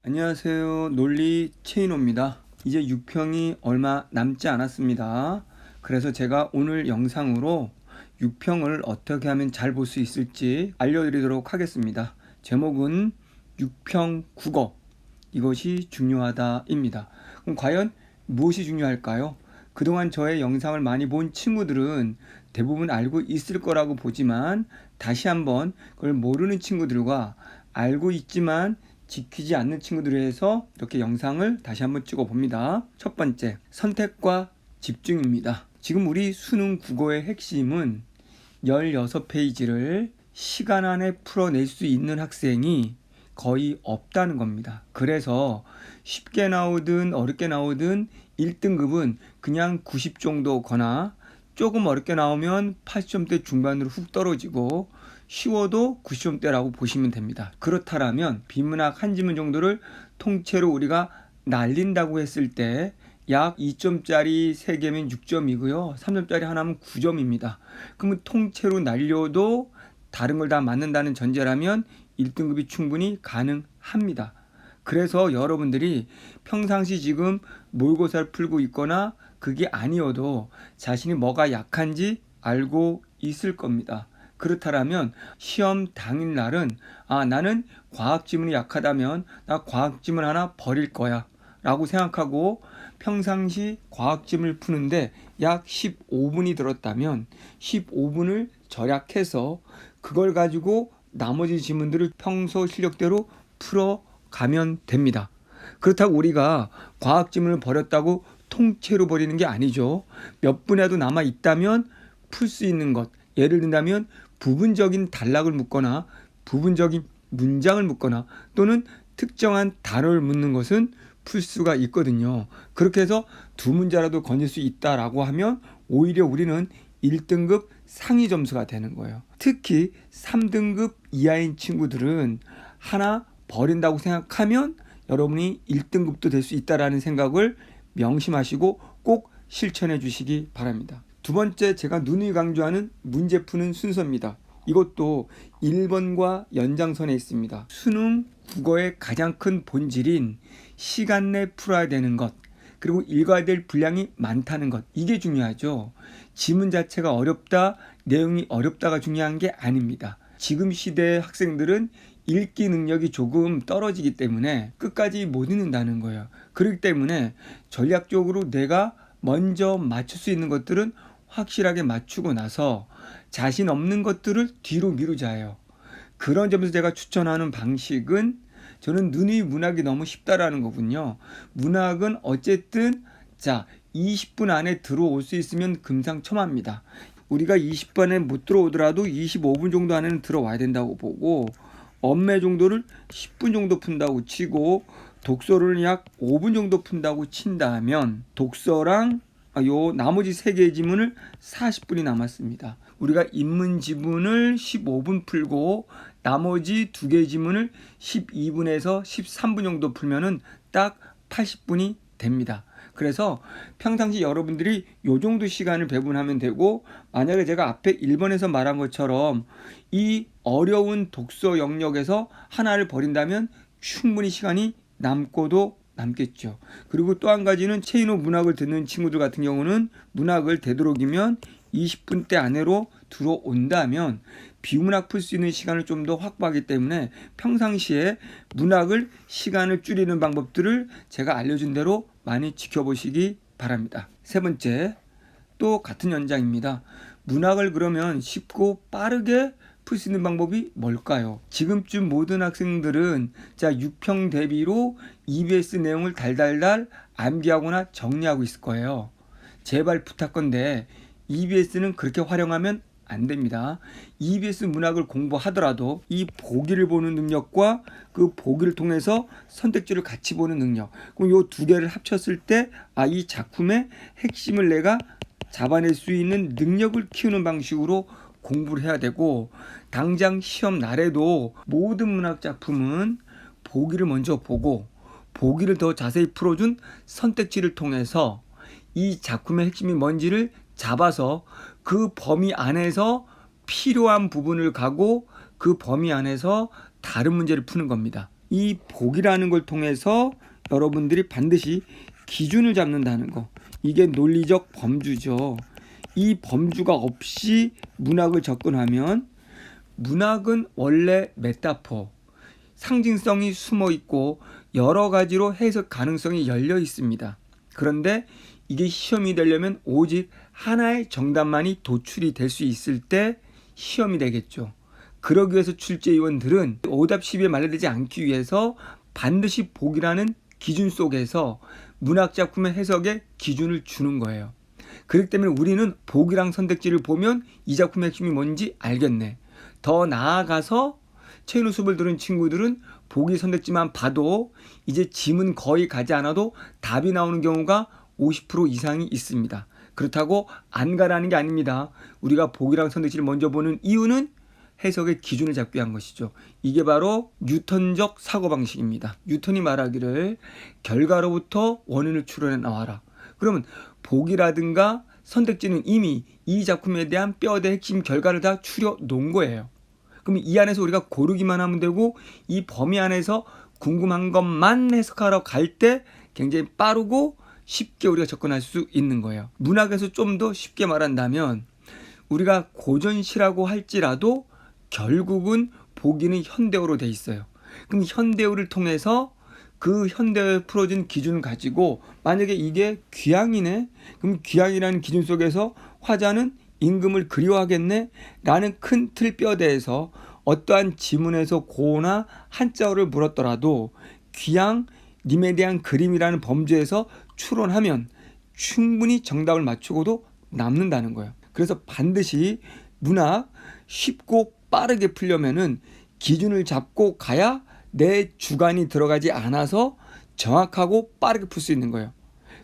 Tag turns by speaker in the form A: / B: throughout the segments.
A: 안녕하세요. 논리 최인호입니다. 이제 6평이 얼마 남지 않았습니다. 그래서 제가 오늘 영상으로 6평을 어떻게 하면 잘 볼 수 있을지 알려드리도록 하겠습니다. 제목은 6평 국어, 이것이 중요하다입니다. 그럼 과연 무엇이 중요할까요? 그동안 저의 영상을 많이 본 친구들은 대부분 알고 있을 거라고 보지만, 다시 한번 그걸 모르는 친구들과 알고 있지만 지키지 않는 친구들을 위해서 이렇게 영상을 다시 한번 찍어 봅니다. 첫 번째, 선택과 집중입니다. 지금 우리 수능 국어의 핵심은 16페이지를 시간 안에 풀어낼 수 있는 학생이 거의 없다는 겁니다. 그래서 쉽게 나오든 어렵게 나오든 1등급은 그냥 90 정도거나, 조금 어렵게 나오면 80점대 중반으로 훅 떨어지고, 쉬워도 90점대라고 보시면 됩니다. 그렇다면 비문학 한 지문 정도를 통째로 우리가 날린다고 했을 때 약 2점짜리 3개면 6점이고요. 3점짜리 하나면 9점입니다. 그러면 통째로 날려도 다른 걸 다 맞는다는 전제라면 1등급이 충분히 가능합니다. 그래서 여러분들이 평상시 지금 모의고사를 풀고 있거나 그게 아니어도 자신이 뭐가 약한지 알고 있을 겁니다. 그렇다면 시험 당일날은 나는 과학 지문이 약하다면 나 과학 지문 하나 버릴 거야 라고 생각하고, 평상시 과학 지문을 푸는데 약 15분이 들었다면 15분을 절약해서 그걸 가지고 나머지 지문들을 평소 실력대로 풀어가면 됩니다. 그렇다고 우리가 과학 지문을 버렸다고 통째로 버리는 게 아니죠. 몇 분이라도 남아 있다면 풀 수 있는 것, 예를 든다면 부분적인 단락을 묻거나 부분적인 문장을 묻거나 또는 특정한 단어를 묻는 것은 풀 수가 있거든요. 그렇게 해서 두 문자라도 건질 수 있다라고 하면 오히려 우리는 1등급 상위 점수가 되는 거예요. 특히 3등급 이하인 친구들은 하나 버린다고 생각하면 여러분이 1등급도 될 수 있다라는 생각을 명심하시고 꼭 실천해 주시기 바랍니다. 두 번째, 제가 누누이 강조하는 문제 푸는 순서입니다. 이것도 1번과 연장선에 있습니다. 수능 국어의 가장 큰 본질인 시간 내 풀어야 되는 것, 그리고 읽어야 될 분량이 많다는 것, 이게 중요하죠. 지문 자체가 어렵다, 내용이 어렵다가 중요한 게 아닙니다. 지금 시대의 학생들은 읽기 능력이 조금 떨어지기 때문에 끝까지 못 읽는다는 거예요. 그렇기 때문에 전략적으로 내가 먼저 맞출 수 있는 것들은 확실하게 맞추고 나서 자신 없는 것들을 뒤로 미루자 해요. 그런 점에서 제가 추천하는 방식은, 저는 누누이 문학이 너무 쉽다라는 거군요. 문학은 어쨌든 20분 안에 들어올 수 있으면 금상첨화입니다. 우리가 20분에 못 들어오더라도 25분 정도 안에는 들어와야 된다고 보고, 엄매 정도를 10분 정도 푼다고 치고, 독서를 약 5분 정도 푼다고 친다면 독서랑 요 나머지 3개의 지문을 40분이 남았습니다. 우리가 인문 지문을 15분 풀고 나머지 2개의 지문을 12분에서 13분 정도 풀면은 딱 80분이 됩니다. 그래서 평상시 여러분들이 요 정도 시간을 배분하면 되고, 만약에 제가 앞에 1번에서 말한 것처럼 이 어려운 독서 영역에서 하나를 버린다면 충분히 시간이 남고도 남겠죠. 그리고 또 한 가지는 최인호 문학을 듣는 친구들 같은 경우는 문학을 되도록이면 20분대 안으로 들어온다면 비문학 풀 수 있는 시간을 좀 더 확보하기 때문에 평상시에 문학을 시간을 줄이는 방법들을 제가 알려준 대로 많이 지켜보시기 바랍니다. 세 번째, 또 같은 연장입니다. 문학을 그러면 쉽고 빠르게 풀 수 있는 방법이 뭘까요? 지금쯤 모든 학생들은 6평 대비로 EBS 내용을 달달달 암기하거나 정리하고 있을 거예요. 제발 부탁건데 EBS는 그렇게 활용하면 안 됩니다. EBS 문학을 공부하더라도 이 보기를 보는 능력과 그 보기를 통해서 선택지를 같이 보는 능력, 그럼 이 두 개를 합쳤을 때 이 작품의 핵심을 내가 잡아낼 수 있는 능력을 키우는 방식으로 공부를 해야 되고, 당장 시험 날에도 모든 문학 작품은 보기를 먼저 보고 보기를 더 자세히 풀어준 선택지를 통해서 이 작품의 핵심이 뭔지를 잡아서 그 범위 안에서 필요한 부분을 가고 그 범위 안에서 다른 문제를 푸는 겁니다. 이 복이라는 걸 통해서 여러분들이 반드시 기준을 잡는다는 거, 이게 논리적 범주죠. 이 범주가 없이 문학을 접근하면, 문학은 원래 메타포, 상징성이 숨어 있고 여러 가지로 해석 가능성이 열려 있습니다. 그런데 이게 시험이 되려면 오직 하나의 정답만이 도출이 될 수 있을 때 시험이 되겠죠. 그러기 위해서 출제위원들은 오답 시비에 말려들지 않기 위해서 반드시 복이라는 기준 속에서 문학작품의 해석에 기준을 주는 거예요. 그렇기 때문에 우리는 복이랑 선택지를 보면 이 작품의 핵심이 뭔지 알겠네. 더 나아가서 최인우 수업을 들은 친구들은 보기 선택지만 봐도 이제 지문 거의 가지 않아도 답이 나오는 경우가 50% 이상이 있습니다. 그렇다고 안 가라는 게 아닙니다. 우리가 보기랑 선택지를 먼저 보는 이유는 해석의 기준을 잡기 위한 것이죠. 이게 바로 뉴턴적 사고방식입니다. 뉴턴이 말하기를 결과로부터 원인을 추론해 나와라. 그러면 보기라든가 선택지는 이미 이 작품에 대한 뼈대 핵심 결과를 다 추려 놓은 거예요. 그럼 이 안에서 우리가 고르기만 하면 되고, 이 범위 안에서 궁금한 것만 해석하러 갈 때 굉장히 빠르고 쉽게 우리가 접근할 수 있는 거예요. 문학에서 좀 더 쉽게 말한다면, 우리가 고전시라고 할지라도 결국은 보기는 현대어로 돼 있어요. 그럼 현대어를 통해서 그 현대어에 풀어진 기준을 가지고, 만약에 이게 귀향이네? 그럼 귀향이라는 기준 속에서 화자는 임금을 그리워하겠네? 라는 큰 틀뼈대에서 어떠한 지문에서 고나 한자어를 물었더라도 귀향님에 대한 그림이라는 범주에서 추론하면 충분히 정답을 맞추고도 남는다는 거예요. 그래서 반드시 문학 쉽고 빠르게 풀려면은 기준을 잡고 가야 내 주관이 들어가지 않아서 정확하고 빠르게 풀 수 있는 거예요.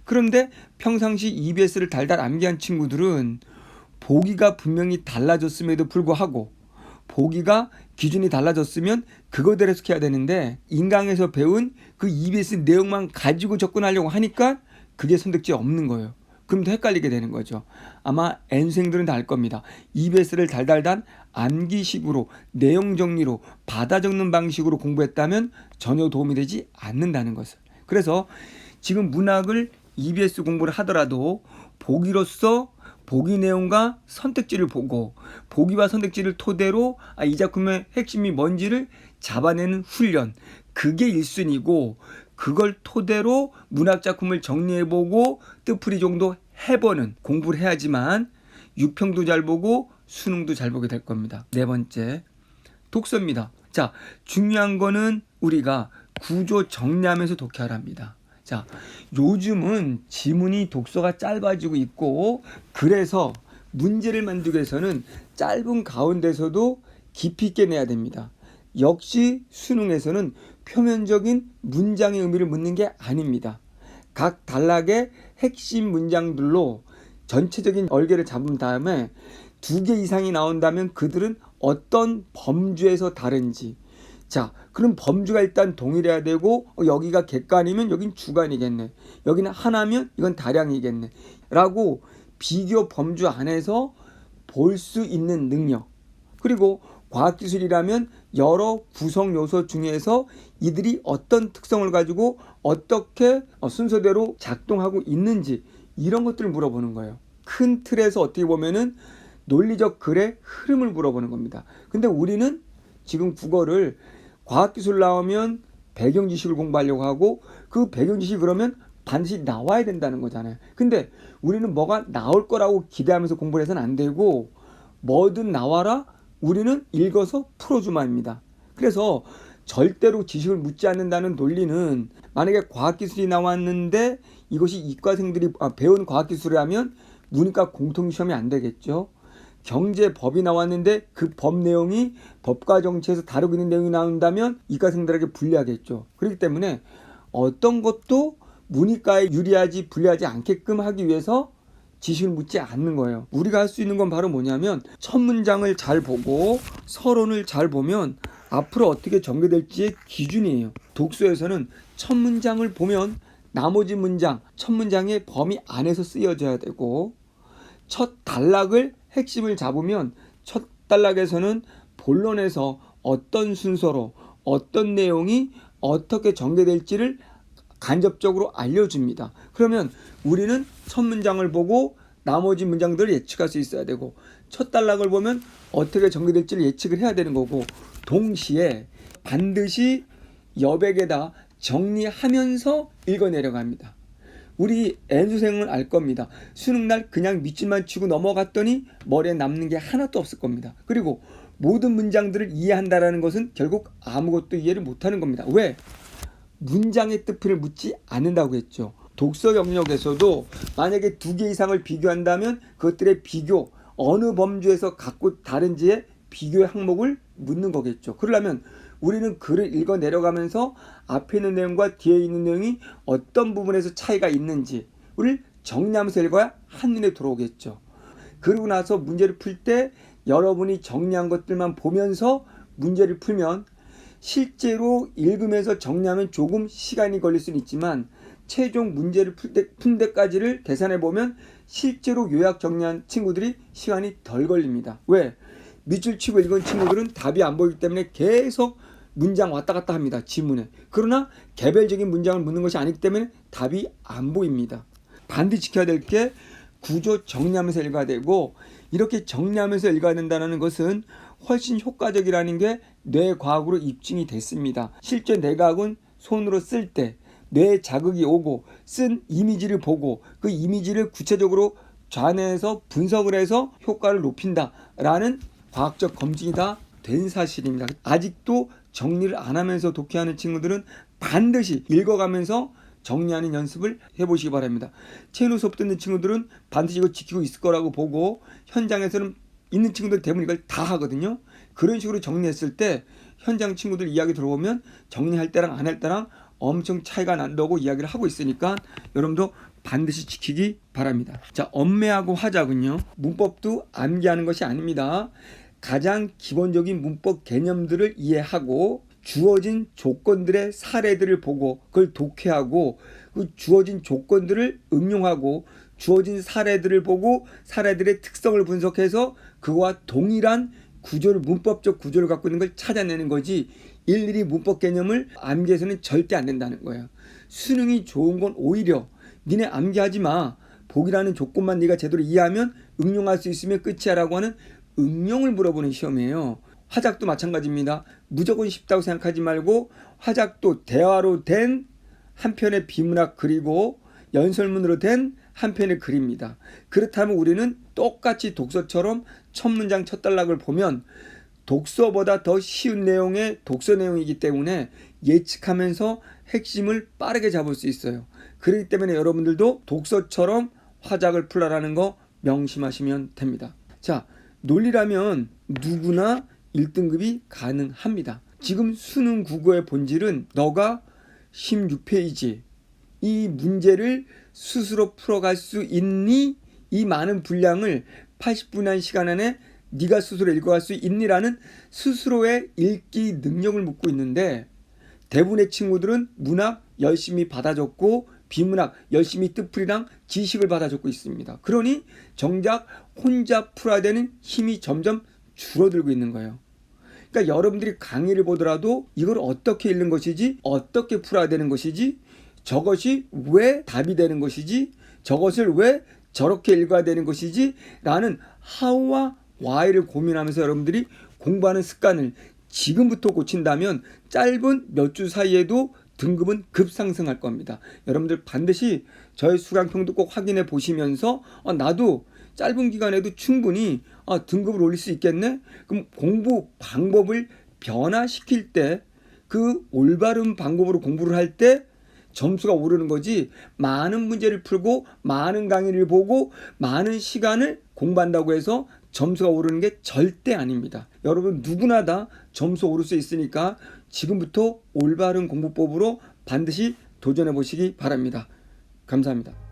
A: 그런데 평상시 EBS를 달달 암기한 친구들은 보기가 분명히 달라졌음에도 불구하고, 보기가 기준이 달라졌으면 그거대로 해석해야 되는데 인강에서 배운 그 EBS 내용만 가지고 접근하려고 하니까 그게 선택지에 없는 거예요. 그럼 더 헷갈리게 되는 거죠. 아마 N생들은 다 알 겁니다. EBS를 달달단 암기식으로 내용 정리로 받아 적는 방식으로 공부했다면 전혀 도움이 되지 않는다는 것을. 그래서 지금 문학을 EBS 공부를 하더라도 보기로서 보기 내용과 선택지를 보고, 보기와 선택지를 토대로 이 작품의 핵심이 뭔지를 잡아내는 훈련, 그게 1순위고, 그걸 토대로 문학작품을 정리해보고 뜻풀이 정도 해보는 공부를 해야지만 유평도 잘 보고 수능도 잘 보게 될 겁니다. 네 번째, 독서입니다. 자, 중요한 거는 우리가 구조 정리하면서 독해하랍니다. 자, 요즘은 지문이 독서가 짧아지고 있고, 그래서 문제를 만들기 위해서는 짧은 가운데서도 깊이 있게 내야 됩니다. 역시 수능에서는 표면적인 문장의 의미를 묻는 게 아닙니다. 각 단락의 핵심 문장들로 전체적인 얼개를 잡은 다음에 2개 이상이 나온다면 그들은 어떤 범주에서 다른지, 자, 그럼 범주가 일단 동일해야 되고, 여기가 객관이면 여긴 주관이겠네, 여기는 하나면 이건 다량이겠네 라고 비교 범주 안에서 볼 수 있는 능력, 그리고 과학기술이라면 여러 구성 요소 중에서 이들이 어떤 특성을 가지고 어떻게 순서대로 작동하고 있는지, 이런 것들을 물어보는 거예요. 큰 틀에서 어떻게 보면은 논리적 글의 흐름을 물어보는 겁니다. 근데 우리는 지금 국어를 과학기술 나오면 배경지식을 공부하려고 하고, 그 배경지식이 그러면 반드시 나와야 된다는 거잖아요. 근데 우리는 뭐가 나올 거라고 기대하면서 공부를 해서는 안 되고, 뭐든 나와라, 우리는 읽어서 풀어주마입니다. 그래서 절대로 지식을 묻지 않는다는 논리는, 만약에 과학기술이 나왔는데 이것이 이과생들이 배운 과학기술이라면 문이과 공통시험이 안 되겠죠. 경제법이 나왔는데 그 법 내용이 법과 정치에서 다루고 있는 내용이 나온다면 이과생들에게 불리하겠죠. 그렇기 때문에 어떤 것도 문이과에 유리하지 불리하지 않게끔 하기 위해서 지식을 묻지 않는 거예요. 우리가 할 수 있는 건 바로 뭐냐면, 첫 문장을 잘 보고 서론을 잘 보면 앞으로 어떻게 전개될지의 기준이에요. 독서에서는 첫 문장을 보면 나머지 문장, 첫 문장의 범위 안에서 쓰여져야 되고, 첫 단락을 핵심을 잡으면 첫 단락에서는 본론에서 어떤 순서로 어떤 내용이 어떻게 전개될지를 간접적으로 알려줍니다. 그러면 우리는 첫 문장을 보고 나머지 문장들을 예측할 수 있어야 되고, 첫 단락을 보면 어떻게 전개될지를 예측을 해야 되는 거고, 동시에 반드시 여백에다 정리하면서 읽어내려고 합니다. 우리 N수생은 알 겁니다. 수능날 그냥 밑줄만 치고 넘어갔더니 머리에 남는 게 하나도 없을 겁니다. 그리고 모든 문장들을 이해한다는 것은 결국 아무것도 이해를 못하는 겁니다. 왜? 문장의 뜻을 묻지 않는다고 했죠. 독서 영역에서도 만약에 두 개 이상을 비교한다면 그것들의 비교, 어느 범주에서 갖고 다른지의 비교의 항목을 묻는 거겠죠. 그러려면 우리는 글을 읽어 내려가면서 앞에 있는 내용과 뒤에 있는 내용이 어떤 부분에서 차이가 있는지를 정리하면서 읽어야 한눈에 들어오겠죠. 그러고 나서 문제를 풀 때 여러분이 정리한 것들만 보면서 문제를 풀면, 실제로 읽으면서 정리하면 조금 시간이 걸릴 수는 있지만 최종 문제를 푼 데까지를 계산해 보면 실제로 요약 정리한 친구들이 시간이 덜 걸립니다. 왜? 밑줄 치고 읽은 친구들은 답이 안 보이기 때문에 계속 문장 왔다 갔다 합니다. 지문에. 그러나 개별적인 문장을 묻는 것이 아니기 때문에 답이 안 보입니다. 반드시 지켜야 될 게 구조 정리하면서 읽어야 되고, 이렇게 정리하면서 읽어야 된다는 것은 훨씬 효과적이라는 게 뇌과학으로 입증이 됐습니다. 실제 뇌과학은 손으로 쓸 때 뇌에 자극이 오고 쓴 이미지를 보고 그 이미지를 구체적으로 좌뇌에서 분석을 해서 효과를 높인다라는 과학적 검증이 다 된 사실입니다. 아직도 정리를 안 하면서 독해하는 친구들은 반드시 읽어가면서 정리하는 연습을 해보시기 바랍니다. 채널 수업 듣는 친구들은 반드시 이거 지키고 있을 거라고 보고, 현장에서는 있는 친구들 대부분 이걸 다 하거든요. 그런 식으로 정리했을 때 현장 친구들 이야기 들어보면 정리할 때랑 안 할 때랑 엄청 차이가 난다고 이야기를 하고 있으니까 여러분도 반드시 지키기 바랍니다. 자, 엄매하고 화작은요, 문법도 암기하는 것이 아닙니다. 가장 기본적인 문법 개념들을 이해하고 주어진 조건들의 사례들을 보고 그걸 독해하고, 그 주어진 조건들을 응용하고 주어진 사례들을 보고 사례들의 특성을 분석해서 그와 동일한 구조를, 문법적 구조를 갖고 있는 걸 찾아내는 거지, 일일이 문법 개념을 암기해서는 절대 안 된다는 거예요. 수능이 좋은 건 오히려 니네 암기하지 마, 보기라는 조건만 네가 제대로 이해하면 응용할 수 있으면 끝이야 라고 하는 응용을 물어보는 시험이에요. 화작도 마찬가지입니다. 무조건 쉽다고 생각하지 말고 화작도 대화로 된 한 편의 비문학 그리고 연설문으로 된 한 편의 글입니다. 그렇다면 우리는 똑같이 독서처럼 첫 문장 첫 단락을 보면 독서보다 더 쉬운 내용의 독서 내용이기 때문에 예측하면서 핵심을 빠르게 잡을 수 있어요. 그렇기 때문에 여러분들도 독서처럼 화작을 풀라라는 거 명심하시면 됩니다. 자, 논리라면 누구나 1등급이 가능합니다. 지금 수능 국어의 본질은 너가 16페이지 이 문제를 스스로 풀어갈 수 있니? 이 많은 분량을 80분의 시간 안에 네가 스스로 읽어갈 수 있니라는 스스로의 읽기 능력을 묻고 있는데, 대부분의 친구들은 문학 열심히 받아줬고 비문학 열심히 뜻풀이랑 지식을 받아줬고 있습니다. 그러니 정작 혼자 풀어야 되는 힘이 점점 줄어들고 있는 거예요. 그러니까 여러분들이 강의를 보더라도 이걸 어떻게 읽는 것이지, 어떻게 풀어야 되는 것이지, 저것이 왜 답이 되는 것이지, 저것을 왜 저렇게 읽어야 되는 것이지 라는 how와 why를 고민하면서 여러분들이 공부하는 습관을 지금부터 고친다면 짧은 몇 주 사이에도 등급은 급상승할 겁니다. 여러분들 반드시 저의 수강평도 꼭 확인해 보시면서 나도 짧은 기간에도 충분히 등급을 올릴 수 있겠네? 그럼 공부 방법을 변화시킬 때, 그 올바른 방법으로 공부를 할 때 점수가 오르는 거지, 많은 문제를 풀고 많은 강의를 보고 많은 시간을 공부한다고 해서 점수가 오르는 게 절대 아닙니다. 여러분 누구나 다 점수 오를 수 있으니까 지금부터 올바른 공부법으로 반드시 도전해 보시기 바랍니다. 감사합니다.